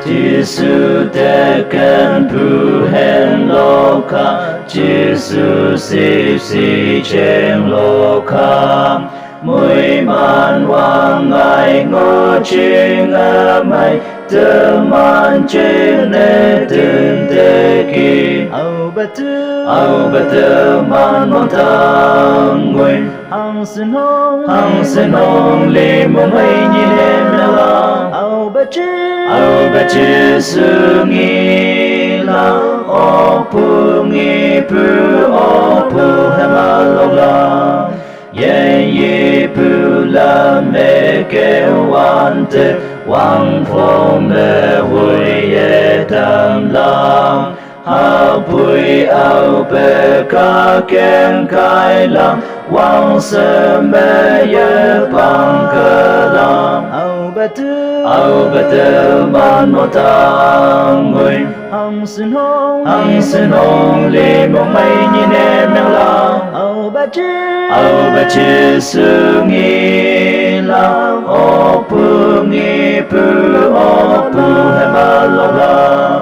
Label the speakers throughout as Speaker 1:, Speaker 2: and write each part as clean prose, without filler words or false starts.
Speaker 1: Giêsu te can pu hen lo ka Giêsu si chen lo ka mùi man wang ai ngô chinh mai tơ man trên nê tên tê kỳ au ba tơ man mong thang ngồi hăng sen hong li mong ai nhìn em la au ba chê sư nghi la o pu nghi pu o pu hema lo la yen ye pu la me ke wan te wang phong me hui ye tam la ha pui au pe ka ken kai la wang se me ye pang ka la au ba te man mo tang ngui hăng sen hong li mong mai nhìn em la au ba chê sư nghi la o pu nghi pu o pu hai ma lo la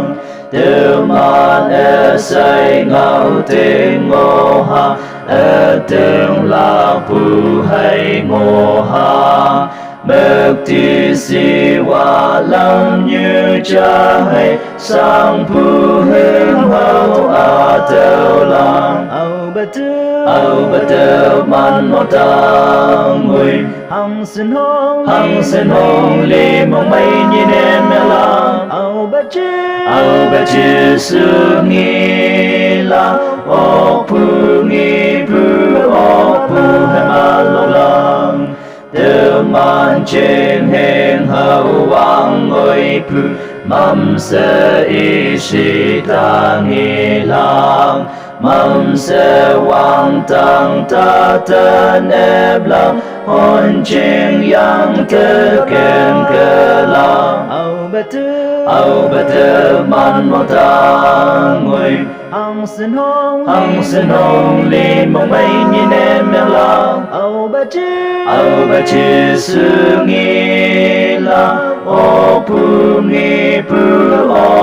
Speaker 1: tiêu man e say ngao tiếng ngô ha e tiếng la pu hay ngô ha mực ti si wa lam như cha hay sang pu hương hậu a tiêu lang au ba tiêu man mo tang ngui hăng sen hong li mong mai nhìn em la au ba chê sư nghi la o pu nghi pu o pu hai ma lo lang tiêu man trên heng hậu wang ngồi pu mam se y si ta nghi lang mam se wang tang ta ten eb lang hon ching yang te ken ke lang au ba te man mo tang ngồi hăng sen hong li mong mai nhìn em la au ba chê sư nghi la o pu nghi pu o